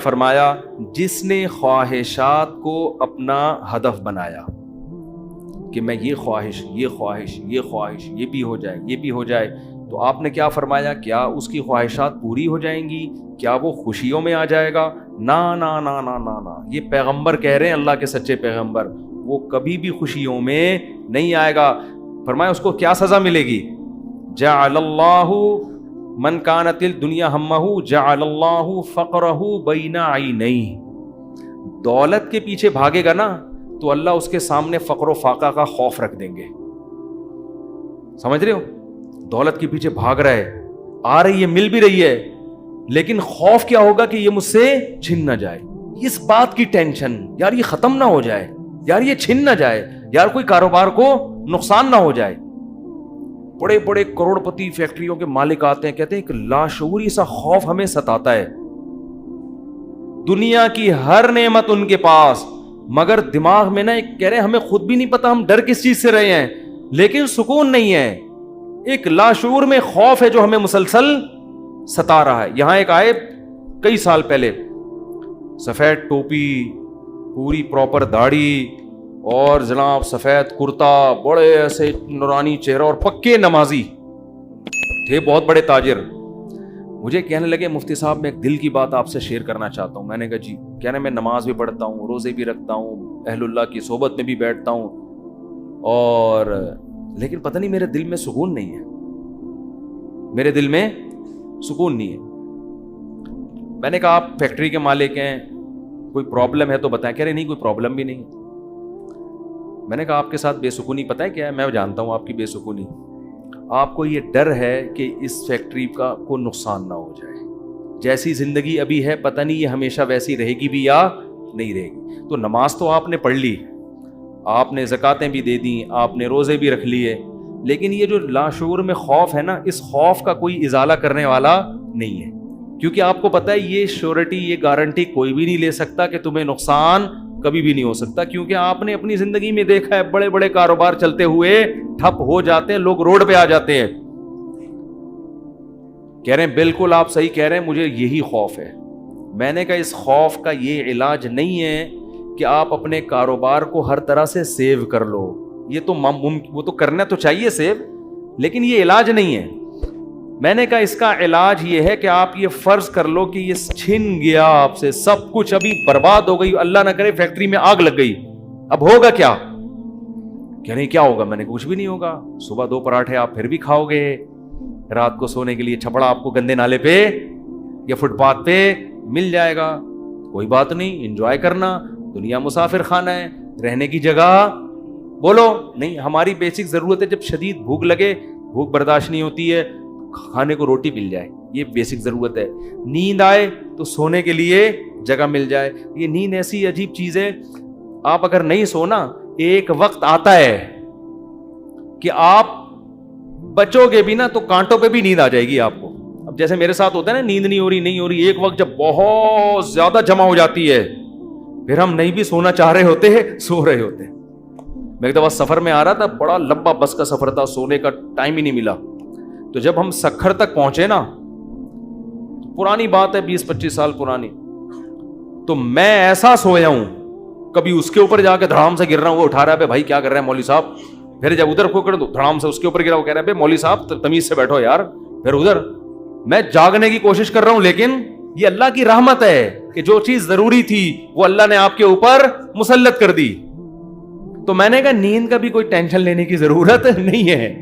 فرمایا جس نے خواہشات کو اپنا ہدف بنایا کہ میں یہ خواہش یہ بھی ہو جائے، یہ بھی ہو جائے، تو آپ نے کیا فرمایا؟ کیا اس کی خواہشات پوری ہو جائیں گی؟ کیا وہ خوشیوں میں آ جائے گا؟ نا نا نا نا نا نا، یہ پیغمبر کہہ رہے ہیں، اللہ کے سچے پیغمبر، وہ کبھی بھی خوشیوں میں نہیں آئے گا۔ فرمایا اس کو کیا سزا ملے گی؟ جعل اللہ من کانت الدنیا ہمہ جعل اللہ فقرہ بین عینیہ، دولت کے پیچھے بھاگے گا نا تو اللہ اس کے سامنے فقر و فاقہ کا خوف رکھ دیں گے۔ سمجھ رہے ہو؟ دولت کے پیچھے بھاگ رہا ہے، آ رہی ہے، مل بھی رہی ہے، لیکن خوف کیا ہوگا کہ یہ مجھ سے چھن نہ جائے، اس بات کی ٹینشن، یار یہ ختم نہ ہو جائے، یار یہ چھن نہ جائے، یار کوئی کاروبار کو نقصان نہ ہو جائے۔ بڑے بڑے کروڑ پتی فیکٹریوں کے مالک آتے ہیں، کہتے ہیں ایک لاشعوری سا خوف ہمیں ستاتا ہے، دنیا کی ہر نعمت ان کے پاس، مگر دماغ میں نا ایک کہہ رہے ہیں ہمیں خود بھی نہیں پتا ہم ڈر کس چیز سے رہے ہیں، لیکن سکون نہیں ہے، ایک لاشعور میں خوف ہے جو ہمیں مسلسل ستا رہا ہے۔ یہاں ایک آئے کئی سال پہلے، سفید ٹوپی، پوری پراپر داڑھی، اور جناب سفید کرتا، بڑے ایسے نورانی چہرہ، اور پکے نمازی تھے، بہت بڑے تاجر۔ مجھے کہنے لگے مفتی صاحب میں ایک دل کی بات آپ سے شیئر کرنا چاہتا ہوں۔ میں نے کہا جی۔ کہنے میں نماز بھی پڑھتا ہوں، روزے بھی رکھتا ہوں، اہل اللہ کی صحبت میں بھی بیٹھتا ہوں، اور لیکن پتہ نہیں میرے دل میں سکون نہیں ہے، میرے دل میں سکون نہیں ہے۔ میں نے کہا آپ فیکٹری کے مالک ہیں، کوئی پرابلم ہے تو بتائیں۔ کہہ رہے نہیں کوئی پرابلم بھی نہیں۔ میں نے کہا آپ کے ساتھ بے سکونی پتہ ہے کیا ہے؟ میں جانتا ہوں آپ کی بے سکونی، آپ کو یہ ڈر ہے کہ اس فیکٹری کا کوئی نقصان نہ ہو جائے، جیسی زندگی ابھی ہے پتہ نہیں یہ ہمیشہ ویسی رہے گی بھی یا نہیں رہے گی۔ تو نماز تو آپ نے پڑھ لی، آپ نے زکاتیں بھی دے دیں، آپ نے روزے بھی رکھ لیے، لیکن یہ جو لاشعور میں خوف ہے نا، اس خوف کا کوئی ازالہ کرنے والا نہیں ہے، کیونکہ آپ کو پتہ ہے یہ شیورٹی، یہ گارنٹی کوئی بھی نہیں لے سکتا کہ تمہیں نقصان کبھی بھی نہیں ہو سکتا، کیونکہ آپ نے اپنی زندگی میں دیکھا ہے بڑے بڑے کاروبار چلتے ہوئے ٹھپ ہو جاتے ہیں، لوگ روڈ پہ آ جاتے ہیں۔ کہہ رہے ہیں بالکل آپ صحیح کہہ رہے ہیں، مجھے یہی خوف ہے۔ میں نے کہا اس خوف کا یہ علاج نہیں ہے کہ آپ اپنے کاروبار کو ہر طرح سے سیو کر لو، یہ تو وہ تو کرنا تو چاہیے سیو، لیکن یہ علاج نہیں ہے۔ میں نے کہا اس کا علاج یہ ہے کہ آپ یہ فرض کر لو کہ یہ چھن گیا آپ سے سب کچھ، ابھی برباد ہو گئی، اللہ نہ کرے فیکٹری میں آگ لگ گئی، اب ہوگا کیا؟ کہہ نہیں کیا ہوگا؟ میں نے کچھ بھی نہیں ہوگا، صبح 2 پراٹھے آپ پھر بھی کھاؤ گے، رات کو سونے کے لیے چھپڑا آپ کو گندے نالے پہ یا فٹ پاتھ پہ مل جائے گا، کوئی بات نہیں، انجوائے کرنا، دنیا مسافر خانہ ہے، رہنے کی جگہ بولو نہیں۔ ہماری بیسک ضرورت ہے، جب شدید بھوک لگے، بھوک برداشت نہیں ہوتی ہے، کھانے کو روٹی مل جائے، یہ بیسک ضرورت ہے۔ نیند آئے تو سونے کے لیے جگہ مل جائے۔ یہ نیند ایسی عجیب چیز ہے، آپ اگر نہیں سونا، ایک وقت آتا ہے کہ آپ بچو گے بھی نا تو کانٹوں پہ بھی نیند آ جائے گی آپ کو۔ اب جیسے میرے ساتھ ہوتا ہے نا، نیند نہیں ہو رہی، ایک وقت جب بہت زیادہ جمع ہو جاتی ہے، پھر ہم نہیں بھی سونا چاہ رہے ہوتے ہیں، سو رہے ہوتے ہیں۔ میں ایک دفعہ سفر میں آ رہا تھا، بڑا لمبا بس کا سفر تھا، سونے کا ٹائم ہی نہیں ملا، تو جب ہم سکھر تک پہنچے نا، پرانی بات ہے 20-25 سال پرانی، تو میں ایسا سویا ہوں، کبھی اس کے اوپر جا کے دھڑام سے گر رہا ہوں، وہ اٹھا رہا ہے بھائی کیا کر رہے ہیں مولوی صاحب، پھر جب ادھر کو کر دو دھڑام سے اس کے اوپر گرا، وہ کہہ رہا ہے مولوی صاحب تمیز سے بیٹھو یار، پھر ادھر میں جاگنے کی کوشش کر رہا ہوں، لیکن یہ اللہ کی رحمت ہے کہ جو چیز ضروری تھی وہ اللہ نے آپ کے اوپر مسلط کر دی۔ تو میں نے کہا نیند کا بھی کوئی ٹینشن لینے کی ضرورت نہیں ہے،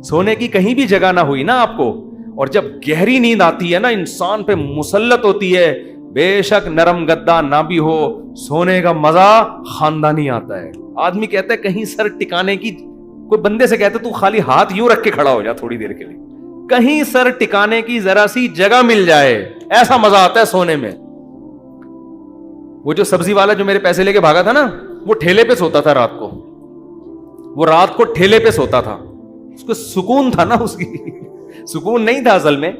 سونے کی کہیں بھی جگہ نہ ہوئی نا آپ کو، اور جب گہری نیند آتی ہے نا، انسان پہ مسلط ہوتی ہے، بے شک نرم گدا نہ بھی ہو، سونے کا مزہ خاندانی آتا ہے۔ آدمی کہتا ہے کہیں سر ٹکانے کی، کوئی بندے سے کہتا ہے تو خالی ہاتھ یوں رکھ کے کھڑا ہو جا تھوڑی دیر کے لیے، کہیں سر ٹکانے کی ذرا سی جگہ مل جائے، ایسا مزہ آتا ہے سونے میں۔ وہ جو سبزی والا جو میرے پیسے لے کے بھاگا تھا نا، وہ ٹھیلے پہ سوتا تھا رات کو، وہ رات کو ٹھیلے پہ سوتا تھا، اس کو سکون تھا نا، اس کی سکون نہیں تھا اصل میں،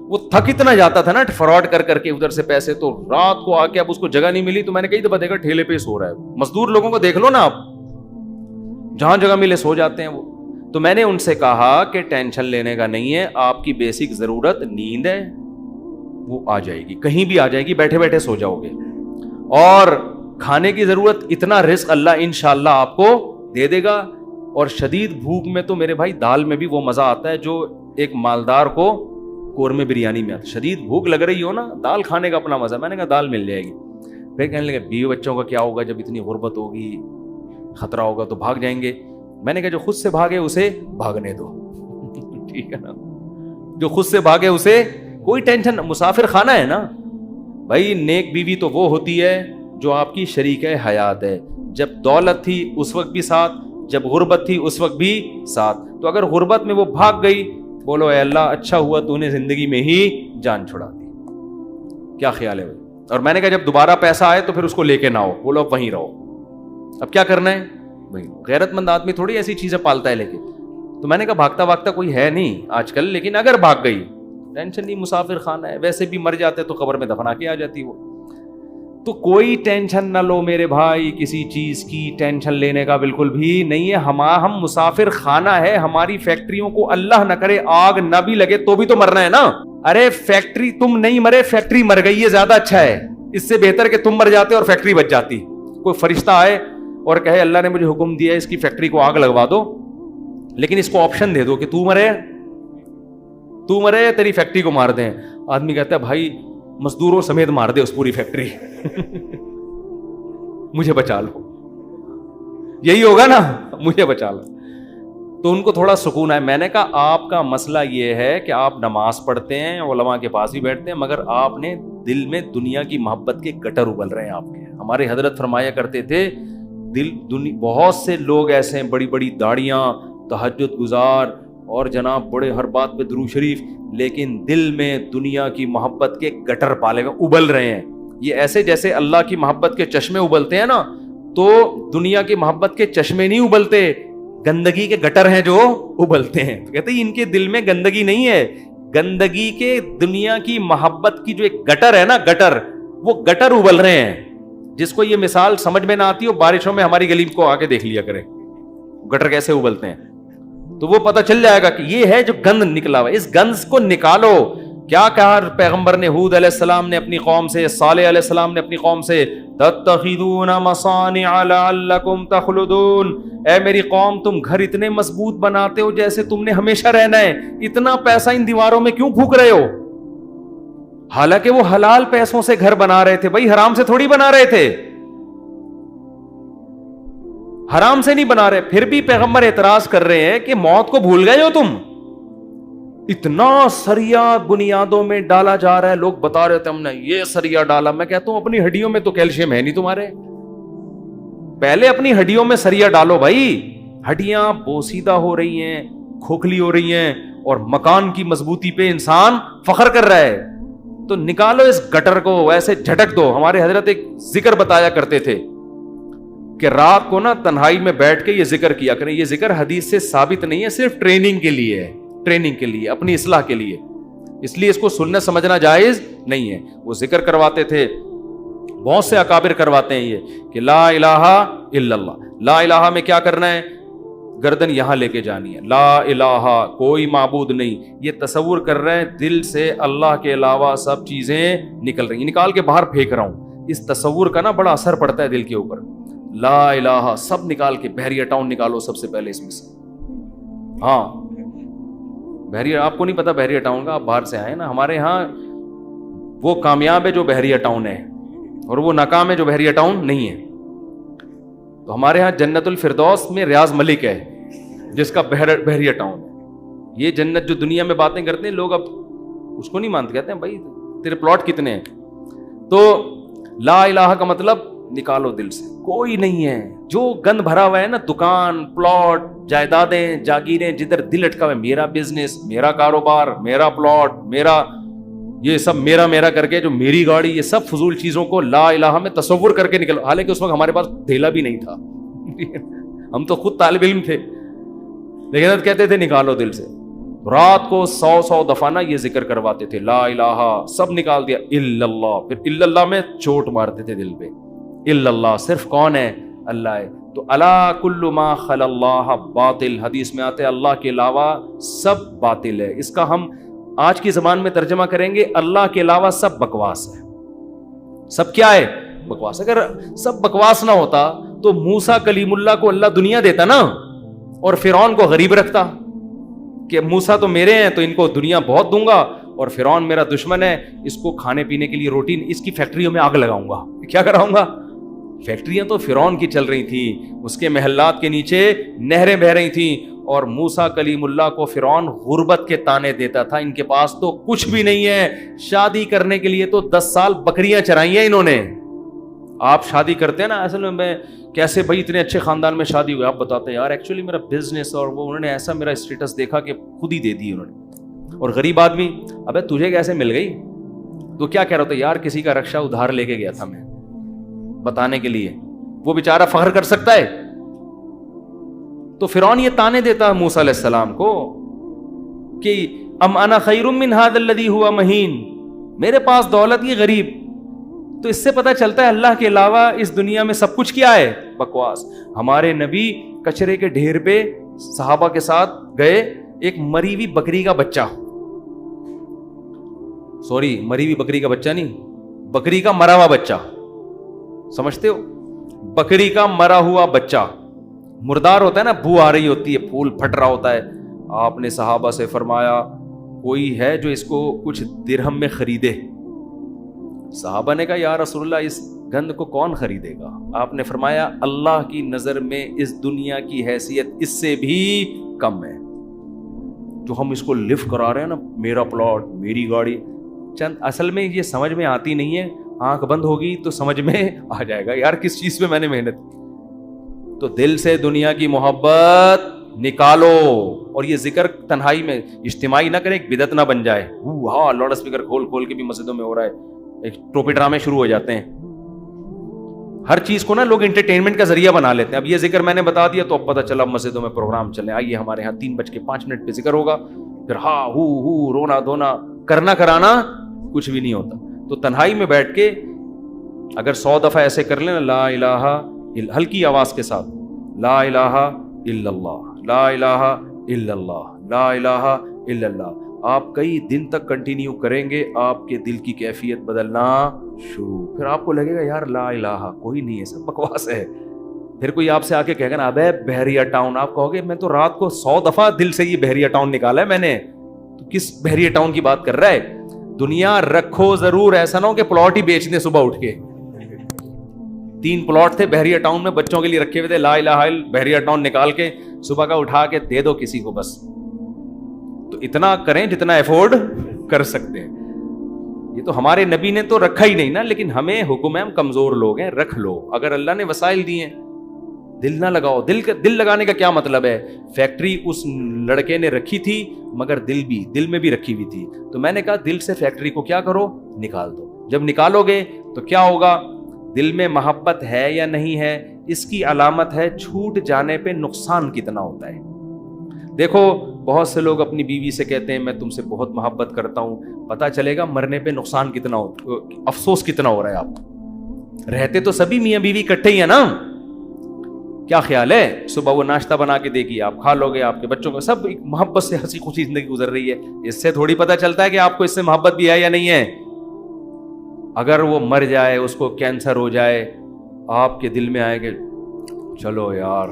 وہ تھک اتنا جاتا تھا نا فراڈ کر کر کے ادھر سے پیسے، تو رات کو آ کے اب اس کو جگہ نہیں ملی، تو میں نے کئی دفعہ دیکھا ٹھیلے پہ سو رہا ہے۔ مزدور لوگوں کو دیکھ لو نا آپ، جہاں جگہ ملے سو جاتے ہیں وہ۔ تو میں نے ان سے کہا کہ ٹینشن لینے کا نہیں ہے، آپ کی بیسک ضرورت نیند ہے، وہ آ جائے گی, کہیں بھی آ جائے گی, بیٹھے بیٹھے سو جاؤ گے. اور کھانے کی ضرورت اتنا رزق اللہ انشاءاللہ آپ کو دے دے گا. اور شدید بھوک میں تو میرے بھائی دال میں بھی وہ مزہ آتا ہے جو ایک مالدار کو قورمے بریانی میں آتا ہے. شدید بھوک لگ رہی ہو نا, دال کھانے کا اپنا مزہ. میں نے کہا دال مل جائے گی. پھر کہنے لگے بیوی بچوں کا کیا ہوگا جب اتنی غربت ہوگی, خطرہ ہوگا تو بھاگ جائیں گے. میں نے کہا جو خود سے بھاگے اسے بھاگنے دو. ٹھیک ہے نا, جو خود سے بھاگے اسے کوئی ٹینشن. مسافر خانہ ہے نا بھائی. نیک بیوی تو وہ ہوتی ہے جو آپ کی شریک حیات ہے. جب دولت تھی اس وقت بھی ساتھ, جب غربت تھی اس وقت بھی ساتھ. تو اگر غربت میں وہ بھاگ گئی, بولو اے اللہ اچھا ہوا تو نے زندگی میں ہی جان چھڑا دی. کیا خیال ہے بھائی؟ اور میں نے کہا جب دوبارہ پیسہ آئے تو پھر اس کو لے کے نہ ہو, بولو اب وہیں رہو. اب کیا کرنا ہے بھائی؟ غیرت مند آدمی تھوڑی ایسی چیزیں پالتا ہے. لیکن تو میں نے کہا بھاگتا بھاگتا کوئی ہے نہیں آج کل, لیکن اگر بھاگ گئی ٹینشن نہیں, مسافر خانہ ہے, ویسے بھی مر جاتے تو قبر میں دفنا کے آ جاتی وہ. تو کوئی ٹینشن نہ لو میرے بھائی, کسی چیز کی ٹینشن لینے کا بالکل بھی نہیں ہے. ہم مسافر خانہ ہے. ہماری فیکٹریوں کو اللہ نہ کرے آگ نہ بھی لگے تو بھی تو مرنا ہے نا. ارے فیکٹری تم نہیں مرے, فیکٹری مر گئی, یہ زیادہ اچھا ہے. اس سے بہتر کہ تم مر جاتے اور فیکٹری بچ جاتی. کوئی فرشتہ آئے اور کہے اللہ نے مجھے حکم دیا ہے اس کی فیکٹری کو آگ لگوا دو, لیکن اس کو آپشن دے دو کہ تو مرے تیری فیکٹری کو مار دیں. آدمی کہتا ہے بھائی مزدوروں سمیت مار دے اس پوری فیکٹری, مجھے بچا لو. یہی ہوگا نا, مجھے بچا لو. تو ان کو تھوڑا سکون ہے. میں نے کہا آپ کا مسئلہ یہ ہے کہ آپ نماز پڑھتے ہیں, علماء کے پاس بھی بیٹھتے ہیں, مگر آپ نے دل میں دنیا کی محبت کے گٹر ابل رہے ہیں آپ کے. ہمارے حضرت فرمایا کرتے تھے بہت سے لوگ ایسے ہیں, بڑی بڑی داڑیاں, تہجد گزار اور جناب بڑے ہر بات پہ درود شریف, لیکن دل میں دنیا کی محبت کے گٹر پالے ہوئے ابل رہے ہیں. یہ ایسے جیسے اللہ کی محبت کے چشمے ابلتے ہیں نا, تو دنیا کی محبت کے چشمے نہیں ابلتے, گندگی کے گٹر ہیں جو ابلتے ہیں. تو کہتے ہیں ان کے دل میں گندگی نہیں ہے, گندگی کے دنیا کی محبت کی جو ایک گٹر ہے نا, گٹر, وہ گٹر ابل رہے ہیں. جس کو یہ مثال سمجھ میں نہ آتی ہو, بارشوں میں ہماری گلی کو آ کے دیکھ لیا کرے گٹر کیسے ابلتے ہیں, تو وہ پتہ چل جائے گا کہ یہ ہے جو گند نکلا ہوا ہے. اس گند کو نکالو. کیا کہا پیغمبر نے ہود علیہ السلام نے اپنی قوم سے, صالح علیہ السلام نے اپنی قوم سے, تتخذون مصانع لعلکم تخلدون. اے میری قوم تم گھر اتنے مضبوط بناتے ہو جیسے تم نے ہمیشہ رہنا ہے, اتنا پیسہ ان دیواروں میں کیوں پھونک رہے ہو؟ حالانکہ وہ حلال پیسوں سے گھر بنا رہے تھے بھائی, حرام سے تھوڑی بنا رہے تھے, حرام سے نہیں بنا رہے. پھر بھی پیغمبر اعتراض کر رہے ہیں کہ موت کو بھول گئے ہو تم. اتنا سریا بنیادوں میں ڈالا جا رہا ہے, لوگ بتا رہے تھے ہم نے یہ سریا ڈالا. میں کہتا ہوں اپنی ہڈیوں میں تو کیلشیم ہے نہیں تمہارے, پہلے اپنی ہڈیوں میں سریا ڈالو بھائی. ہڈیاں بوسیدہ ہو رہی ہیں, کھوکھلی ہو رہی ہیں, اور مکان کی مضبوطی پہ انسان فخر کر رہا ہے. تو نکالو اس گٹر کو, ایسے جھٹک دو. ہمارے حضرت ایک ذکر بتایا کرتے تھے کہ رات کو نا تنہائی میں بیٹھ کے یہ ذکر کیا کریں. یہ ذکر حدیث سے ثابت نہیں ہے, صرف ٹریننگ کے لیے ہے, ٹریننگ کے لیے, اپنی اصلاح کے لیے. اس لیے اس کو سننا سمجھنا جائز نہیں ہے. وہ ذکر کرواتے تھے, بہت سے اکابر کرواتے ہیں یہ کہ لا الہ الا اللہ. لا الہ میں کیا کرنا ہے؟ گردن یہاں لے کے جانی ہے. لا الہ کوئی معبود نہیں, یہ تصور کر رہے ہیں دل سے اللہ کے علاوہ سب چیزیں نکل رہی ہیں, نکال کے باہر پھینک رہا ہوں. اس تصور کا نا بڑا اثر پڑتا ہے دل کے اوپر. لا الہ سب نکال کے, بحریہ ٹاؤن نکالو سب سے پہلے اس میں سے. ہاں بحریہ, آپ کو نہیں پتا بحریہ ٹاؤن کا, آپ باہر سے آئے نا. ہمارے ہاں وہ کامیاب ہے جو بحریہ ٹاؤن ہے, اور وہ ناکام ہے جو بحریہ ٹاؤن نہیں ہے. تو ہمارے ہاں جنت الفردوس میں ریاض ملک ہے جس کا بحریہ ٹاؤن ہے. یہ جنت جو دنیا میں باتیں کرتے ہیں لوگ, اب اس کو نہیں مانتے, کہتے ہیں بھائی تیرے پلاٹ کتنے ہیں. تو لا الہ کا مطلب نکالو دل سے, کوئی نہیں ہے. جو گند بھرا ہوا ہے نا, دکان, پلاٹ, جائیدادیں, جاگیریں, جدھر دل اٹکا ہوا ہے, میرا بزنس, میرا کاروبار, میرا پلاٹ, میرا یہ سب میرا کر کے, جو میری گاڑی, یہ سب فضول چیزوں کو لا الہ میں تصور کر کے نکلو. حالانکہ اس وقت ہمارے پاس دھیلا بھی نہیں تھا, ہم تو خود طالب علم تھے, لیکن کہتے تھے نکالو دل سے. رات کو 100 دفعہ نا یہ ذکر کرواتے تھے, لا الہ, سب نکال دیا, الا اللہ. پھر الا اللہ میں چوٹ مارتے تھے دل پہ. الا اللہ صرف کون ہے؟ اللہ ہے. تو الا کل ما خلا اللہ باطل, حدیث میں آتے اللہ کے علاوہ سب باطل ہے. اس کا ہم آج کی زبان میں ترجمہ کریں گے اللہ کے علاوہ سب بکواس ہے. سب کیا ہے؟ بکواس. اگر سب بکواس نہ ہوتا تو موسیٰ کلیم اللہ کو اللہ دنیا دیتا نا, اور فرعون کو غریب رکھتا کہ موسیٰ تو میرے ہیں تو ان کو دنیا بہت دوں گا, اور فرعون میرا دشمن ہے, اس کو کھانے پینے کے لیے روٹی, اس کی فیکٹریوں میں آگ لگاؤں گا. کیا کراؤں گا؟ فیکٹریاں تو فرعون کی چل رہی تھیں, اس کے محلات کے نیچے نہریں بہ رہی تھیں, اور موسیٰ کلیم اللہ کو فرعون غربت کے تانے دیتا تھا. ان کے پاس تو کچھ بھی نہیں ہے, شادی کرنے کے لیے تو 10 سال بکریاں چرائی ہیں انہوں نے. آپ شادی کرتے ہیں نا, اصل میں کیسے بھائی اتنے اچھے خاندان میں شادی ہوئی, آپ بتاتے ہیں یار ایکچولی میرا بزنس, اور وہ انہوں نے ایسا میرا اسٹیٹس دیکھا کہ خود ہی دے دی انہوں نے. اور غریب آدمی, ابے تجھے کیسے مل گئی؟ تو کیا کہہ رہا تھا یار کسی کا رکشہ ادھار لے کے گیا تھا میں بتانے کے لیے, وہ بیچارہ فخر کر سکتا ہے؟ تو فرعون یہ تانے دیتا موسیٰ علیہ السلام کو کہ ام انا خیر من ھذا الذی ھوا مہین, میرے پاس دولت یہ غریب. تو اس سے پتہ چلتا ہے اللہ کے علاوہ اس دنیا میں سب کچھ کیا ہے؟ بکواس. ہمارے نبی کچرے کے ڈھیر پہ صحابہ کے ساتھ گئے, ایک مری ہوئی بکری کا بچہ, سوری مری ہوئی بکری کا بچہ نہیں, بکری کا مرا ہوا بچہ, سمجھتے ہو؟ بکری کا مرا ہوا بچہ, مردار ہوتا ہے نا, بو آ رہی ہوتی ہے, پھول پھٹ رہا ہوتا ہے. آپ نے صحابہ سے فرمایا کوئی ہے جو اس کو کچھ درہم میں خریدے؟ صحابہ نے کہا یا رسول اللہ اس گند کو کون خریدے گا؟ آپ نے فرمایا اللہ کی نظر میں اس دنیا کی حیثیت اس سے بھی کم ہے. جو ہم اس کو لفٹ کرا رہے ہیں نا, میرا پلاٹ میری گاڑی, چند اصل میں یہ سمجھ میں آتی نہیں ہے. آنکھ بند ہوگی تو سمجھ میں آ جائے گا یار کس چیز پہ میں نے محنت کی. تو دل سے دنیا کی محبت نکالو, اور یہ ذکر تنہائی میں اجتماعی نہ کریں, ایک بدعت نہ بن جائے. ہاں لاؤڈ اسپیکر کھول کھول کے بھی مسجدوں میں ہو رہا ہے, ایک ٹوپی ڈرامے شروع ہو جاتے ہیں. ہر چیز کو نا لوگ انٹرٹینمنٹ کا ذریعہ بنا لیتے ہیں. اب یہ ذکر میں نے بتا دیا تو اب پتہ چلا مسجدوں میں پروگرام چلے, آئیے ہمارے یہاں 3:05 پہ ذکر ہوگا, پھر ہاں ہو رونا دھونا کرنا کرانا کچھ بھی نہیں ہوتا. تو تنہائی میں بیٹھ کے اگر 100 دفعہ ایسے کر لیں لا الہ, ہلکی آواز کے ساتھ, لا الہ الا اللہ, لا الہ الا اللہ, لا الہ الا اللہ, آپ کئی دن تک کنٹینیو کریں گے, آپ کے دل کی کیفیت بدلنا شروع. پھر آپ کو لگے گا یار لا الہ کوئی نہیں ہے, سب بکواس ہے. پھر کوئی آپ سے آ کے کہے گا نا ابے بحریہ ٹاؤن, آپ کہو گے میں تو رات کو 100 دفعہ دل سے یہ بحریہ ٹاؤن نکالا ہے میں نے, تو کس بحریہ ٹاؤن کی بات کر رہا ہے؟ دنیا رکھو ضرور, ایسا نہ ہو کہ پلاٹ ہی بیچ دیں صبح اٹھ کے. 3 پلاٹ تھے بحریہ ٹاؤن میں بچوں کے لیے رکھے ہوئے تھے, لا الہ الا بحریہ ٹاؤن نکال کے صبح کا اٹھا کے دے دو کسی کو بس. تو اتنا کریں جتنا افورڈ کر سکتے ہیں. یہ تو ہمارے نبی نے تو رکھا ہی نہیں نا, لیکن ہمیں حکم ہے, ہم کمزور لوگ ہیں, رکھ لو. اگر اللہ نے وسائل دیے ہیں, دل نہ لگاؤ. دل لگانے کا کیا مطلب ہے؟ فیکٹری اس لڑکے نے رکھی تھی مگر دل میں بھی رکھی ہوئی تھی, تو میں نے کہا دل سے فیکٹری کو کیا کرو, نکال دو. جب نکالو گے تو کیا ہوگا؟ دل میں محبت ہے یا نہیں ہے, اس کی علامت ہے چھوٹ جانے پہ نقصان کتنا ہوتا ہے. دیکھو بہت سے لوگ اپنی بیوی سے کہتے ہیں میں تم سے بہت محبت کرتا ہوں, پتہ چلے گا مرنے پہ نقصان کتنا ہوتا, افسوس کتنا ہو رہا ہے آپ کو. رہتے تو سبھی میاں بیوی اکٹھے ہی ہیں نا, کیا خیال ہے صبح وہ ناشتہ بنا کے دے گی, آپ کھا لو گے, آپ کے بچوں کو, سب محبت سے ہنسی خوشی زندگی گزر رہی ہے. اس سے تھوڑی پتہ چلتا ہے کہ آپ کو اس سے محبت بھی ہے یا نہیں ہے. اگر وہ مر جائے, اس کو کینسر ہو جائے, آپ کے دل میں آئے کہ چلو یار,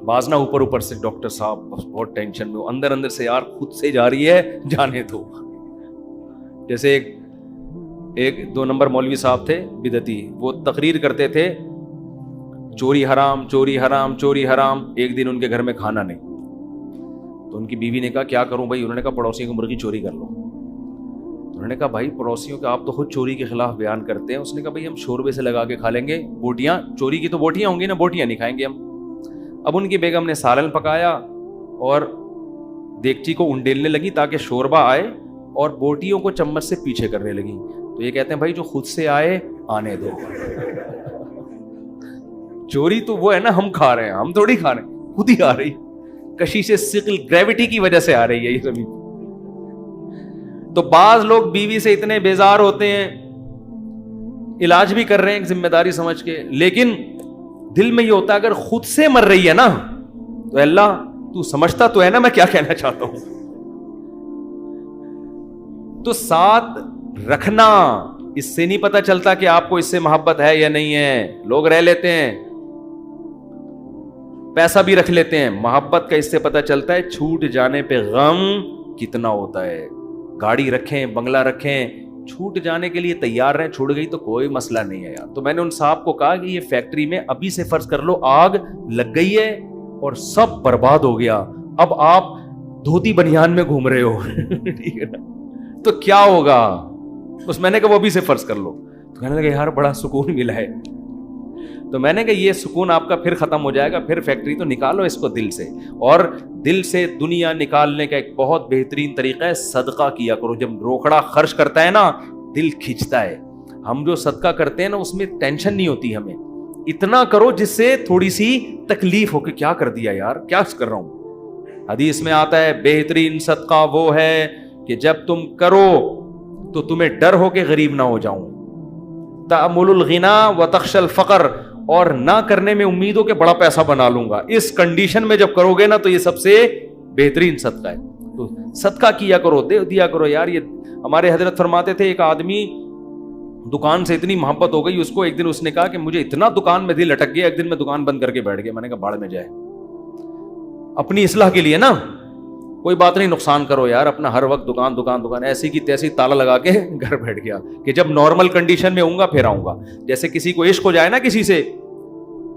بعض نہ اوپر سے ڈاکٹر صاحب بہت ٹینشن میں ہو, اندر سے یار خود سے جا رہی ہے, جانے دو. جیسے ایک 2 نمبر مولوی صاحب تھے بدعتی, وہ تقریر کرتے تھے چوری حرام چوری حرام چوری حرام. ایک دن ان کے گھر میں کھانا نہیں, تو ان کی بیوی نے کہا کیا کروں بھائی؟ انہوں نے کہا پڑوسیوں کی مرغی چوری کر لو. انہوں نے کہا بھائی پڑوسیوں کے, آپ تو خود چوری کے خلاف بیان کرتے ہیں. اس نے کہا بھائی ہم شوربے سے لگا کے کھا لیں گے, بوٹیاں چوری کی تو بوٹیاں ہوں گی نا, بوٹیاں نہیں کھائیں گے ہم. اب ان کی بیگم نے سالن پکایا اور دیگچی کو انڈیلنے لگی تاکہ شوربہ آئے, اور بوٹیوں کو چمچ سے پیچھے کرنے لگی. تو یہ کہتے ہیں بھائی جو خود سے آئے آنے دو. چوری تو وہ ہے نا ہم کھا رہے ہیں, ہم تھوڑی کھا رہے ہیں, خود ہی آ رہی, کشش ثقل گریوٹی کی وجہ سے آ رہی ہے یہ زمین. تو بعض لوگ بیوی سے اتنے بیزار ہوتے ہیں, علاج بھی کر رہے ہیں ایک ذمہ داری سمجھ کے, لیکن دل میں یہ ہوتا ہے اگر خود سے مر رہی ہے نا تو اللہ تو سمجھتا تو ہے نا میں کیا کہنا چاہتا ہوں. تو ساتھ رکھنا، اس سے نہیں پتا چلتا کہ آپ کو اس سے محبت ہے یا نہیں ہے. لوگ رہ لیتے ہیں، پیسہ بھی رکھ لیتے ہیں، محبت کا اس سے پتا چلتا ہے چھوٹ جانے پہ غم کتنا ہوتا ہے. گاڑی رکھیں، بنگلہ رکھیں، چھوٹ جانے کے لیے تیار رہیں، چھوٹ گئی تو کوئی مسئلہ نہیں ہے یار. تو میں نے ان صاحب کو کہا کہ یہ فیکٹری میں ابھی سے فرض کر لو آگ لگ گئی ہے اور سب برباد ہو گیا، اب آپ دھوتی بنیان میں گھوم رہے ہو ٹھیک ہے نا، تو کیا ہوگا؟ بس میں نے کہا وہ ابھی سے فرض کر لو. تو کہنے لگا یار بڑا سکون ملا ہے. تو میں نے کہا یہ سکون آپ کا پھر ختم ہو جائے گا، پھر فیکٹری تو نکالو اس کو دل سے. اور دل سے دنیا نکالنے کا ایک بہت بہترین طریقہ ہے صدقہ کیا کرو. جب روکڑا خرچ کرتا ہے نا دل کھنچتا ہے. ہم جو صدقہ کرتے ہیں نا اس میں ٹینشن نہیں ہوتی ہمیں. اتنا کرو جس سے تھوڑی سی تکلیف ہو کہ کیا کر دیا یار، کیا کر رہا ہوں. حدیث میں آتا ہے بہترین صدقہ وہ ہے کہ جب تم کرو تو تمہیں ڈر ہو کہ غریب نہ ہو جاؤں. تأمل الغنا وتخشى الفقر، اور نہ کرنے میں امید ہو کہ بڑا پیسہ بنا لوں گا. اس کنڈیشن میں جب کرو گے نا تو یہ سب سے بہترین صدقہ ہے. تو صدقہ کیا کرو، دیا کرو یار. یہ ہمارے حضرت فرماتے تھے ایک آدمی دکان سے اتنی محبت ہو گئی اس کو، ایک دن اس نے کہا کہ مجھے اتنا دکان میں دل اٹک گیا، ایک دن میں دکان بند کر کے بیٹھ گیا. میں نے کہا باڑ میں جائے، اپنی اصلاح کے لیے نا کوئی بات نہیں، نقصان کرو یار اپنا، ہر وقت دکان ایسی کی تیسی تالا لگا کے گھر بیٹھ گیا کہ جب نارمل کنڈیشن میں ہوں گا پھر آؤں گا. جیسے کسی کو عشق ہو جائے نا کسی سے،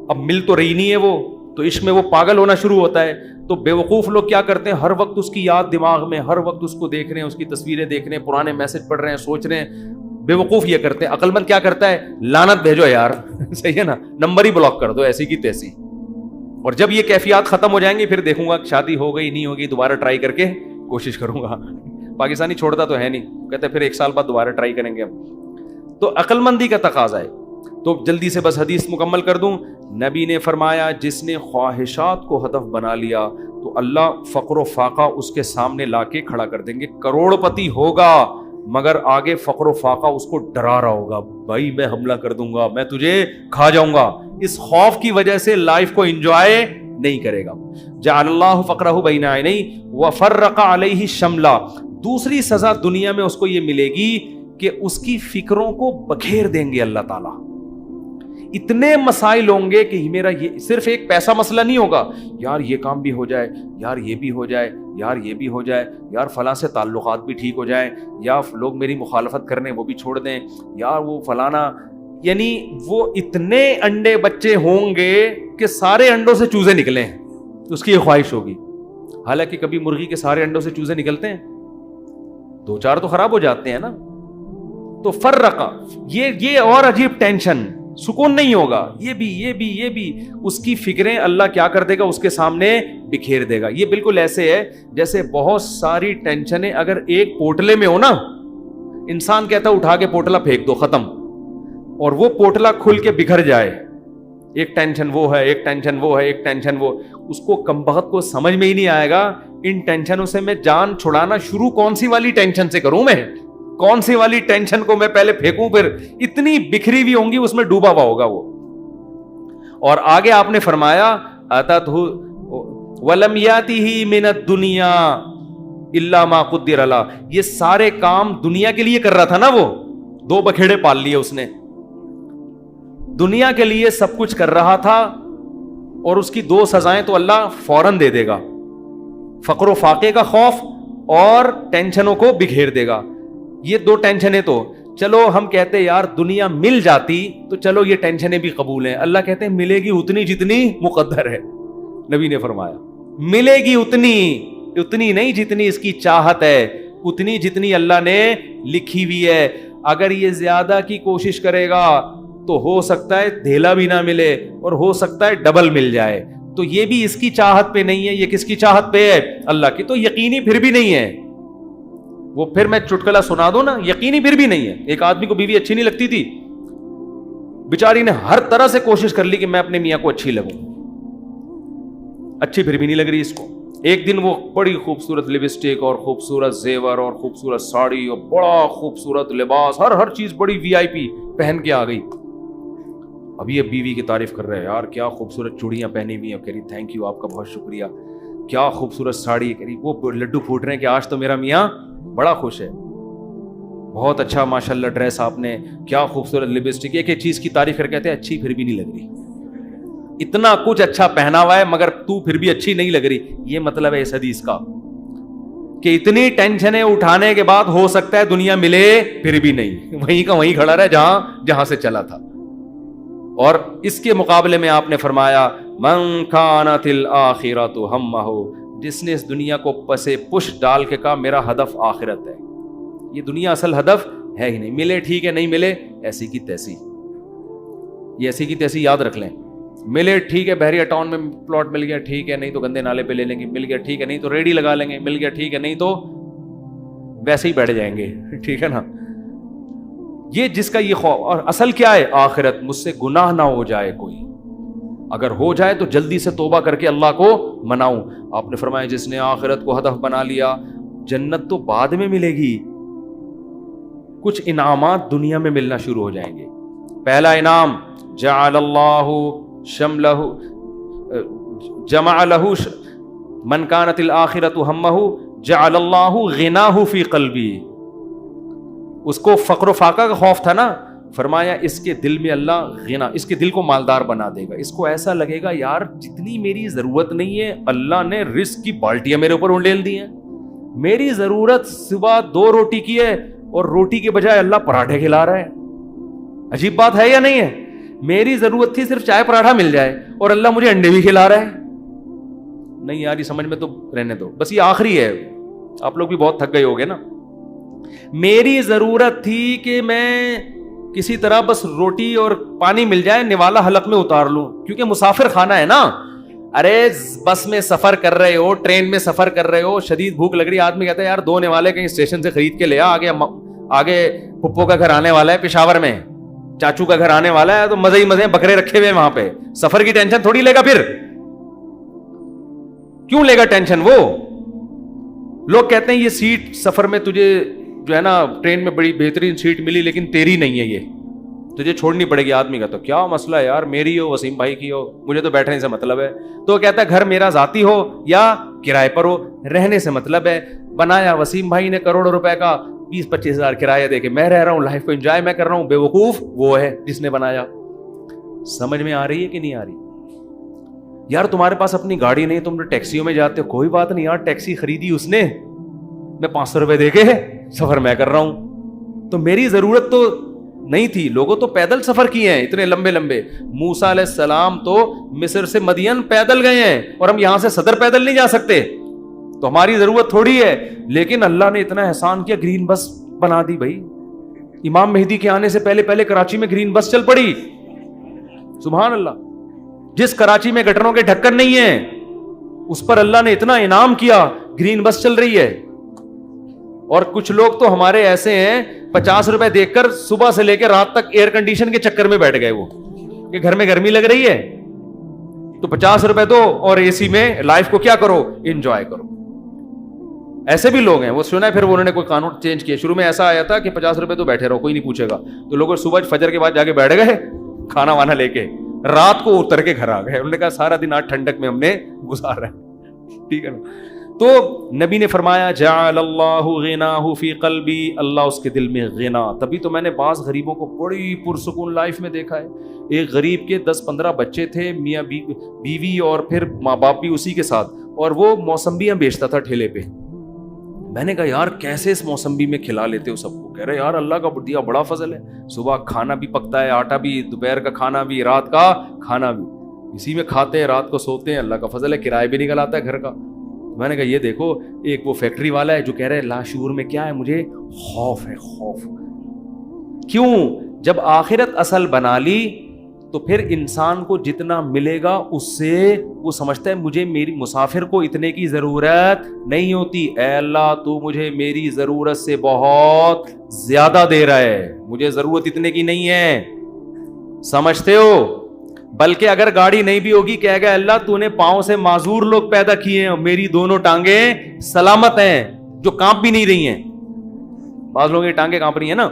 اب مل تو رہی نہیں ہے وہ، تو عشق میں وہ پاگل ہونا شروع ہوتا ہے. تو بیوقوف لوگ کیا کرتے ہیں، ہر وقت اس کی یاد دماغ میں، ہر وقت اس کو دیکھ رہے ہیں، اس کی تصویریں دیکھ رہے ہیں، پرانے میسج پڑھ رہے ہیں، سوچ رہے ہیں. بیوقوف یہ کرتے ہیں. عقل مند کیا کرتا ہے، لعنت بھیجو یار صحیح ہے نا، نمبر ہی بلاک کر دو ایسی کی تیسی. اور جب یہ کیفیات ختم ہو جائیں گی پھر دیکھوں گا شادی ہو گئی نہیں ہوگی، دوبارہ ٹرائی کر کے کوشش کروں گا. پاکستانی چھوڑتا تو ہے نہیں، کہتے پھر 1 سال بعد دوبارہ ٹرائی کریں گے ہم. تو عقل مندی کا تقاضا ہے. تو جلدی سے بس حدیث مکمل کر دوں. نبی نے فرمایا جس نے خواہشات کو ہدف بنا لیا تو اللہ فقر و فاقہ اس کے سامنے لا کے کھڑا کر دیں گے. کروڑ پتی ہوگا مگر آگے فقر و فاقہ اس کو ڈرا رہا ہوگا، بھائی میں حملہ کر دوں گا، میں تجھے کھا جاؤں گا. اس خوف کی وجہ سے لائف کو انجوائے نہیں کرے گا. جعل اللہ فقرہ بین عینیہ وفرق علیہ شملہ. دوسری سزا دنیا میں اس کو یہ ملے گی کہ اس کی فکروں کو بکھیر دیں گے اللہ تعالیٰ. اتنے مسائل ہوں گے کہ میرا یہ صرف ایک پیسہ مسئلہ نہیں ہوگا، یار یہ کام بھی ہو جائے، یار یہ بھی ہو جائے، یار یہ بھی ہو جائے، یار فلاں سے تعلقات بھی ٹھیک ہو جائیں، یا لوگ میری مخالفت کرنے وہ بھی چھوڑ دیں، یار وہ فلانا. یعنی وہ اتنے انڈے بچے ہوں گے کہ سارے انڈوں سے چوزے نکلیں، اس کی یہ خواہش ہوگی. حالانکہ کبھی مرغی کے سارے انڈوں سے چوزے نکلتے ہیں؟ 2-4 تو خراب ہو جاتے ہیں نا. تو فرقہ یہ اور عجیب ٹینشن، سکون نہیں ہوگا. یہ بھی اس کی فکریں اللہ کیا کر دے گا، اس کے سامنے بکھیر دے گا. یہ بالکل ایسے ہے جیسے بہت ساری ٹینشنیں اگر ایک پوٹلے میں ہو نا، انسان کہتا ہے اٹھا کے پوٹلا پھینک دو، ختم. اور وہ پوٹلا کھل کے بکھر جائے، ایک ٹینشن وہ ہے، ایک ٹینشن وہ ہے، ایک ٹینشن وہ. اس کو کمبخت کو سمجھ میں ہی نہیں آئے گا ان ٹینشنوں سے میں جان چھڑانا شروع کون سی والی ٹینشن سے کروں، میں کون سی والی ٹینشن کو میں پہلے پھینکوں. پھر اتنی بکھری ہوئی ہوں گی، اس میں ڈوبا ہوا ہوگا وہ. اور آگے آپ نے فرمایا اتتہ ولم یاتہ من الدنیا الا ما قدر له. یہ سارے کام دنیا کے لیے کر رہا تھا نا، وہ 2 بکھیڑے پال لیے اس نے، دنیا کے لیے سب کچھ کر رہا تھا. اور اس کی 2 سزائیں تو اللہ فوراً دے دے گا، فقر و فاقے کا خوف اور ٹینشنوں کو بکھیر دے گا. یہ 2 ٹینشنیں تو چلو ہم کہتے یار دنیا مل جاتی تو چلو یہ ٹینشنیں بھی قبول ہیں. اللہ کہتے ہیں ملے گی اتنی جتنی مقدر ہے. نبی نے فرمایا ملے گی اتنی نہیں جتنی اس کی چاہت ہے، اتنی جتنی اللہ نے لکھی ہوئی ہے. اگر یہ زیادہ کی کوشش کرے گا تو ہو سکتا ہے دھیلا بھی نہ ملے اور ہو سکتا ہے ڈبل مل جائے. تو یہ بھی اس کی چاہت پہ نہیں ہے، یہ کس کی چاہت پہ ہے؟ اللہ کی. تو یقینی پھر بھی نہیں ہے وہ. پھر میں چٹکلا سنا دوں نا، یقینی پھر بھی نہیں ہے. ایک آدمی کو بیوی اچھی نہیں لگتی تھی، بیچاری نے ہر طرح سے کوشش کر لی کہ میں اپنے میاں کو اچھی لگوں، اچھی پھر بھی نہیں لگ رہی اس کو. ایک دن وہ بڑی خوبصورت لپسٹک اور خوبصورت زیور اور خوبصورت ساڑی اور بڑا خوبصورت لباس، ہر چیز بڑی VIP پہن کے آ گئی. ابھی یہ بیوی کی تعریف کر رہے ہیں، یار کیا خوبصورت چوڑیاں پہنی ہوئی ہیں. کہہ رہی تھینک یو، آپ کا بہت شکریہ. کیا خوبصورت ساڑی. کہہ رہی وہ لڈو پھوٹ رہے ہیں کہ آج تو میرا میاں بڑا خوش ہے. بہت اچھا ماشاءاللہ ڈریس آپ نے، کیا خوبصورت لپسٹک، ایک ایک چیز کی تعریف کر کہتے ہیں اچھی پھر بھی نہیں لگ رہی، اتنا کچھ اچھا پہنا ہوا ہے مگر تو پھر بھی اچھی نہیں لگ رہی. یہ مطلب ہے اس حدیث کا کہ اتنی ٹینشنیں اٹھانے کے بعد ہو سکتا ہے دنیا ملے پھر بھی نہیں، وہیں کا وہیں کھڑا رہے جہاں سے چلا تھا. اور اس کے مقابلے میں آپ نے فرمایا من کانت الآخرۃ ہمہ، جس نے اس دنیا کو پسے پش ڈال کے کہا میرا ہدف آخرت ہے. یہ دنیا اصل ہدف ہے ہی نہیں، ملے ٹھیک ہے، نہیں ملے ایسی کی تیسی، یہ ایسی کی تیسی یاد رکھ لیں. ملے ٹھیک ہے، بحریہ ٹاؤن میں پلاٹ مل گیا ٹھیک ہے، نہیں تو گندے نالے پہ لے لیں گے، مل گیا ٹھیک ہے، نہیں تو ریڈی لگا لیں گے، مل گیا ٹھیک ہے، نہیں تو ویسے ہی بیٹھ جائیں گے. ٹھیک ہے نا، یہ جس کا یہ خوف. اور اصل کیا ہے؟ آخرت. مجھ سے گناہ نہ ہو جائے کوئی، اگر ہو جائے تو جلدی سے توبہ کر کے اللہ کو مناؤں. آپ نے فرمایا جس نے آخرت کو ہدف بنا لیا، جنت تو بعد میں ملے گی، کچھ انعامات دنیا میں ملنا شروع ہو جائیں گے. پہلا انعام جعل اللہ شملہ جمع لہ من کانت الآخرۃ ہمہ جعل اللہ غناہ فی قلبی. اس کو فقر و فاقہ کا خوف تھا نا، فرمایا اس کے دل میں اللہ غنا، اس کے دل کو مالدار بنا دے گا. اس کو ایسا لگے گا یار جتنی میری ضرورت نہیں ہے اللہ نے رزق کی بالٹیاں میرے اوپر انڈیل دی ہیں. میری ضرورت صبح 2 روٹی کی ہے اور روٹی کے بجائے اللہ پراٹھے کھلا رہا ہے. عجیب بات ہے یا نہیں ہے؟ میری ضرورت تھی صرف چائے پراٹھا مل جائے اور اللہ مجھے انڈے بھی کھلا رہا ہے. نہیں یار یہ سمجھ میں تو رہنے دو، بس یہ آخری ہے. آپ لوگ بھی بہت تھک گئے ہوگے نا. میری ضرورت تھی کہ میں کسی طرح بس روٹی اور پانی مل جائے، نوالا حلق میں اتار لوں، کیونکہ مسافر خانہ ہے نا. ارے بس میں سفر کر رہے ہو، ٹرین میں سفر کر رہے ہو، شدید بھوک لگ رہی ہے، آدمی کہتا ہے یار 2 نوالے کہیں اسٹیشن سے خرید کے لے آگے پپو کا گھر آنے والا ہے پشاور میں، چاچو کا گھر آنے والا ہے، تو مزے ہی مزے بکرے رکھے ہوئے وہاں پہ. سفر کی ٹینشن تھوڑی لے گا، پھر کیوں لے گا ٹینشن؟ وہ لوگ کہتے ہیں یہ سیٹ سفر میں تجھے جو ہے نا ٹرین میں بڑی بہترین سیٹ ملی لیکن تیری نہیں ہے، یہ تجھے چھوڑنی پڑے گی. آدمی کا تو کیا مسئلہ ہے یار، میری ہو وسیم بھائی کی ہو، مجھے تو بیٹھنے سے مطلب ہے. تو کہتا ہے گھر میرا ذاتی ہو یا کرائے پر ہو، رہنے سے مطلب ہے. بنایا وسیم بھائی نے کروڑوں روپے کا، 20-25 ہزار کرایہ دے کے میں رہ رہا ہوں، لائف کو انجوائے میں کر رہا ہوں. بے وقوف وہ ہے جس نے بنایا. سمجھ میں آ رہی ہے کہ نہیں آ رہی؟ یار تمہارے پاس اپنی گاڑی نہیں، تم ٹیکسیوں میں جاتے ہو، کوئی بات نہیں یار، ٹیکسی خریدی اس نے، میں 500 روپے دے کے سفر میں کر رہا ہوں. تو میری ضرورت تو نہیں تھی. لوگوں تو پیدل سفر کیے ہیں اتنے لمبے لمبے. موسیٰ علیہ السلام تو مصر سے مدین پیدل گئے ہیں، اور ہم یہاں سے صدر پیدل نہیں جا سکتے. تو ہماری ضرورت تھوڑی ہے، لیکن اللہ نے اتنا احسان کیا، گرین بس بنا دی. بھائی امام مہدی کے آنے سے پہلے کراچی میں گرین بس چل پڑی. سبحان اللہ. جس کراچی میں گٹروں کے ڈھکن نہیں ہیں اس پر اللہ نے اتنا انعام کیا، گرین بس چل رہی ہے. اور کچھ لوگ تو ہمارے ایسے ہیں 50 روپے دیکھ کر صبح سے لے کے رات تک ایئر کنڈیشن کے چکر میں بیٹھ گئے، وہ کہ گھر میں گرمی لگ رہی ہے تو 50 روپے دو اور اے سی میں لائف کو کیا کرو، انجوائے کرو. ایسے بھی لوگ ہیں. وہ سنا ہے پھر انہوں نے کوئی قانون چینج کیا. شروع میں ایسا آیا تھا کہ 50 روپے تو بیٹھے رہو، کوئی نہیں پوچھے گا. تو لوگ صبح فجر کے بعد جا کے بیٹھ گئے کھانا وانا لے کے، رات کو اتر کے گھر آ گئے. انہوں نے کہا سارا دن آج ٹھنڈک میں ہم نے گزارا ہے. ٹھیک ہے نا. تو نبی نے فرمایا جعل اللہ غناہ فی قلبی، اللہ اس کے دل میں غنا. تبھی تو میں نے بعض غریبوں کو بڑی پرسکون لائف میں دیکھا ہے. ایک غریب کے 10-15 بچے تھے، میاں بیوی اور پھر ماں باپ بھی اسی کے ساتھ، اور وہ موسمبیاں بیچتا تھا ٹھیلے پہ. میں نے کہا یار کیسے اس موسمبی میں کھلا لیتے ہو سب کو؟ کہہ رہے یار اللہ کا دیا بڑا فضل ہے، صبح کھانا بھی پکتا ہے، آٹا بھی، دوپہر کا کھانا بھی، رات کا کھانا بھی، اسی میں کھاتے ہیں، رات کو سوتے ہیں. اللہ کا فضل ہے، کرایہ بھی نکل آتا ہے گھر کا. میں نے کہا یہ دیکھو، ایک وہ فیکٹری والا ہے جو کہہ رہے لاشعور میں کیا ہے، مجھے خوف ہے. خوف کیوں؟ جب آخرت اصل بنا لی تو پھر انسان کو جتنا ملے گا اس سے وہ سمجھتا ہے مجھے میری مسافر کو اتنے کی ضرورت نہیں ہوتی. اے اللہ تو مجھے میری ضرورت سے بہت زیادہ دے رہا ہے، مجھے ضرورت اتنے کی نہیں ہے. سمجھتے ہو؟ بلکہ اگر گاڑی نہیں بھی ہوگی کہے گا اللہ تو نے پاؤں سے معذور لوگ پیدا کیے ہیں، میری دونوں ٹانگیں سلامت ہیں جو کانپ بھی نہیں رہی ہیں. بعض لوگوں کی ٹانگیں کانپ رہی ہیں نا،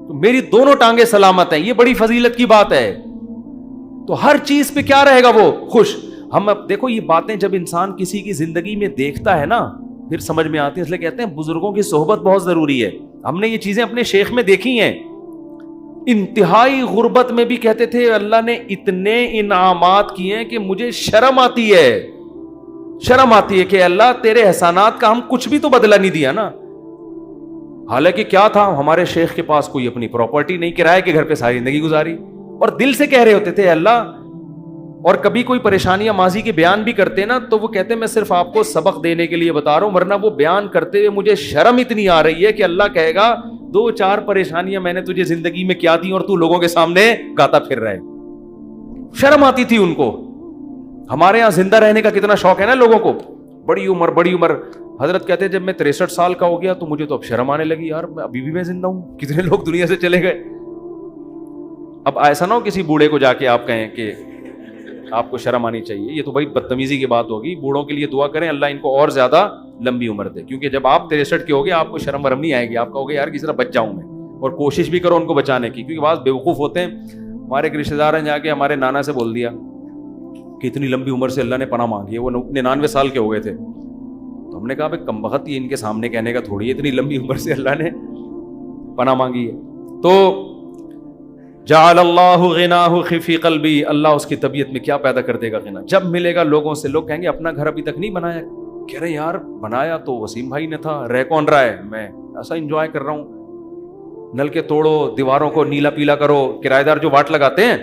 تو میری دونوں ٹانگیں سلامت ہیں. یہ بڑی فضیلت کی بات ہے. تو ہر چیز پہ کیا رہے گا وہ خوش. ہم اب دیکھو یہ باتیں جب انسان کسی کی زندگی میں دیکھتا ہے نا پھر سمجھ میں آتی ہے. اس لیے کہتے ہیں بزرگوں کی صحبت بہت ضروری ہے. ہم نے یہ چیزیں اپنے شیخ میں دیکھی ہیں. انتہائی غربت میں بھی کہتے تھے اللہ نے اتنے انعامات کیے ہیں کہ مجھے شرم آتی ہے کہ اللہ تیرے احسانات کا ہم کچھ بھی تو بدلہ نہیں دیا نا. حالانکہ کیا تھا, ہمارے شیخ کے پاس کوئی اپنی پراپرٹی نہیں, کرائے کے گھر پہ ساری زندگی گزاری, اور دل سے کہہ رہے ہوتے تھے اللہ. اور کبھی کوئی پریشانیاں ماضی کے بیان بھی کرتے نا تو وہ کہتے میں صرف آپ کو سبق دینے کے لیے بتا رہا ہوں, ورنہ وہ بیان کرتے ہوئے مجھے شرم اتنی آ رہی ہے کہ اللہ کہے گا 2-4 پریشانیاں میں نے تجھے زندگی میں کیا دی اور تو لوگوں کے سامنے گاتا پھر رہے. شرم آتی تھی ان کو. ہمارے یہاں زندہ رہنے کا کتنا شوق ہے نا لوگوں کو, بڑی عمر. حضرت کہتے ہیں جب میں 63 سال کا ہو گیا تو مجھے تو اب شرم آنے لگی, یار ابھی بھی میں زندہ ہوں, کتنے لوگ دنیا سے چلے گئے. اب ایسا نہ ہو کسی بوڑھے کو جا کے آپ کہیں کہ آپ کو شرم آنی چاہیے, یہ تو بھائی بدتمیزی کی بات ہوگی. بوڑھوں کے لیے دعا کریں اللہ ان کو اور زیادہ لمبی عمر دے, کیونکہ جب آپ 63 کے ہوگے آپ کو شرم ورم نہیں آئے گی, آپ کہو گے یار کسی طرح بچ جاؤں میں, اور کوشش بھی کرو ان کو بچانے کی. کیونکہ بعض بیوقوف ہوتے ہیں. ہمارے ایک رشتے دار ہیں جا کے ہمارے نانا سے بول دیا کہ اتنی لمبی عمر سے اللہ نے پناہ مانگی ہے, وہ 99 سال کے ہو گئے تھے. تو ہم نے کہا بھائی کم بخت یہ ان کے سامنے کہنے کا تھوڑی ہے, اتنی لمبی عمر سے اللہ نے پناہ مانگی ہے. تو جعل اللہ غناہ فی قلبی, اللہ اس کی طبیعت میں کیا پیدا کر دے گا غنا. جب ملے گا لوگوں سے, لوگ کہیں گے اپنا گھر ابھی تک نہیں بنایا. کہہ رہے یار بنایا تو وسیم بھائی نے تھا, رہ کون رہا ہے, میں ایسا انجوائے کر رہا ہوں. نل کے توڑو, دیواروں کو نیلا پیلا کرو. کرایہ دار جو واٹ لگاتے ہیں,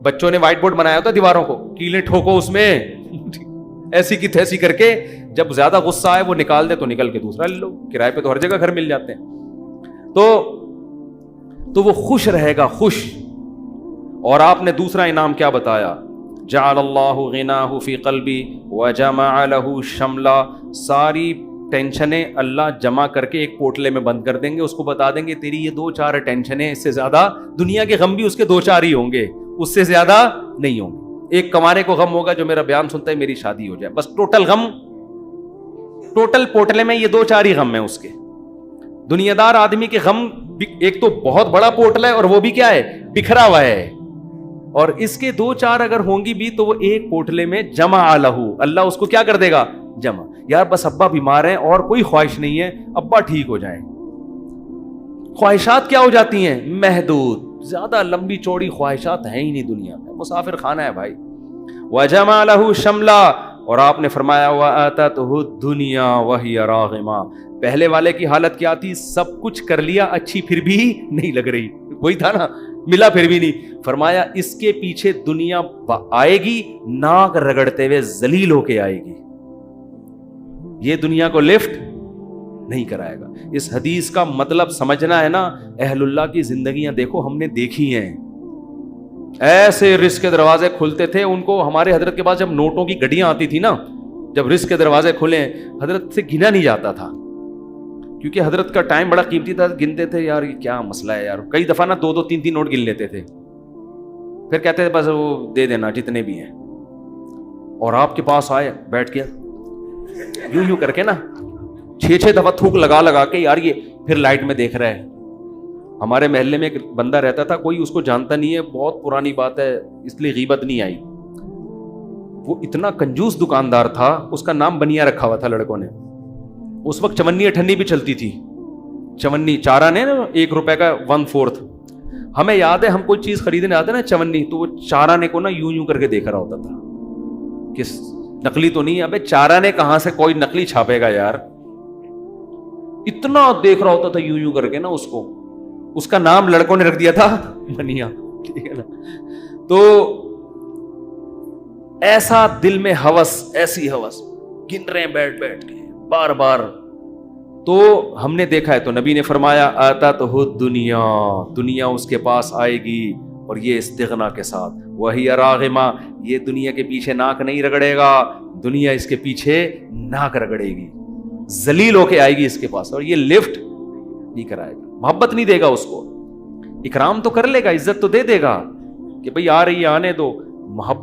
بچوں نے وائٹ بورڈ بنایا ہوتا ہے دیواروں کو, کیلیں ٹھوکو اس میں ایسی کی تیسی کر کے, جب زیادہ غصہ آئے وہ نکال دے تو نکل کے دوسرا لے لو. کرائے پہ تو ہر جگہ گھر مل جاتے ہیں. تو وہ خوش رہے گا, خوش. اور آپ نے دوسرا انعام کیا بتایا, جعل اللہ غناہ فی قلبی وجمع له شملا, ساری ٹینشنیں اللہ جمع کر کے ایک پوٹلے میں بند کر دیں گے. اس کو بتا دیں گے تیری یہ 2-4 ٹینشنیں, اس سے زیادہ دنیا کے غم بھی اس کے 2-4 ہی ہوں گے, اس سے زیادہ نہیں ہوں گے. ایک کمارے کو غم ہوگا جو میرا بیان سنتا ہے میری شادی ہو جائے, بس ٹوٹل غم, ٹوٹل پوٹلے میں یہ 2-4 ہی غم ہیں اس کے. دنیا دار آدمی کے غم ایک تو بہت بڑا پوٹل ہے, اور وہ بھی کیا ہے, بکھرا ہوا ہے. اور اس کے 2-4 اگر ہوں گی بھی تو وہ ایک پوٹلے میں جمع لہو, اللہ اس کو کیا کر دے گا, جمع. یار بس ابا بیمار ہیں اور کوئی خواہش نہیں ہے, ابا ٹھیک ہو جائیں. خواہشات کیا ہو جاتی ہیں, محدود. زیادہ لمبی چوڑی خواہشات ہیں ہی نہیں دنیا میں, مسافر خانہ ہے بھائی. وجمع له شملا, اور آپ نے فرمایا وآتته الدنيا وهي راغمہ. پہلے والے کی حالت کیا تھی, سب کچھ کر لیا, اچھی پھر بھی نہیں لگ رہی, وہی تھا نا, ملا پھر بھی نہیں. فرمایا اس کے پیچھے دنیا آئے گی, ناک رگڑتے ہوئے ذلیل ہو کے آئے گی. یہ دنیا کو لفٹ نہیں کرائے گا. اس حدیث کا مطلب سمجھنا ہے نا, اہل اللہ کی زندگیاں دیکھو, ہم نے دیکھی ہیں. ایسے رزق کے دروازے کھلتے تھے ان کو. ہمارے حضرت کے پاس جب نوٹوں کی گڈیاں آتی تھی نا, جب رزق کے دروازے کھلے, حضرت سے گنا نہیں جاتا تھا, کیونکہ حضرت کا ٹائم بڑا قیمتی تھا. گنتے تھے یار یہ کیا مسئلہ ہے یار, کئی دفعہ نا 2-2 3-3 نوٹ گن لیتے تھے, پھر کہتے تھے بس وہ دے دینا جتنے بھی ہیں. اور آپ کے پاس آئے, بیٹھ کے یوں کر کے نا 6-6 دفعہ تھوک لگا کے, یار یہ پھر لائٹ میں دیکھ رہا ہے. ہمارے محلے میں ایک بندہ رہتا تھا, کوئی اس کو جانتا نہیں ہے, بہت پرانی بات ہے اس لیے غیبت نہیں آئی. وہ اتنا کنجوس دکاندار تھا, اس کا نام بنیا رکھا ہوا تھا لڑکوں نے. اس وقت چونی اٹھنی بھی چلتی تھی, چونی چارہ نے نا 1 روپے کا 1/4. ہمیں یاد ہے ہم کوئی چیز خریدنے آتے نا چونی, تو وہ چارہ نے کو نا یوں کر کے دیکھ رہا ہوتا تھا کہ نقلی تو نہیں ہے. ابے چارہ نے کہاں سے کوئی نقلی چھاپے گا یار, اتنا دیکھ رہا ہوتا تھا یوں کر کے نا اس کو. اس کا نام لڑکوں نے رکھ دیا تھا بنیا, ٹھیک ہے نا. تو ایسا دل میں ہوس, ایسی ہوس, گن رہے ہیں بیٹھ کے بار بار. تو ہم نے دیکھا ہے, تو نبی نے فرمایا آتتہ الدنیا, دنیا اس کے پاس آئے گی, اور یہ استغنا کے ساتھ. وہی راغمہ, یہ دنیا کے پیچھے ناک نہیں رگڑے گا, دنیا اس کے پیچھے ناک رگڑے گی, ذلیل ہو کے آئے گی اس کے پاس, اور یہ لفٹ نہیں کرائے گا, محبت نہیں دے گا اس کو. اکرام تو کر لے گا, عزت تو دے گا کہ بھئی آ رہی ہے آنے دو, محبت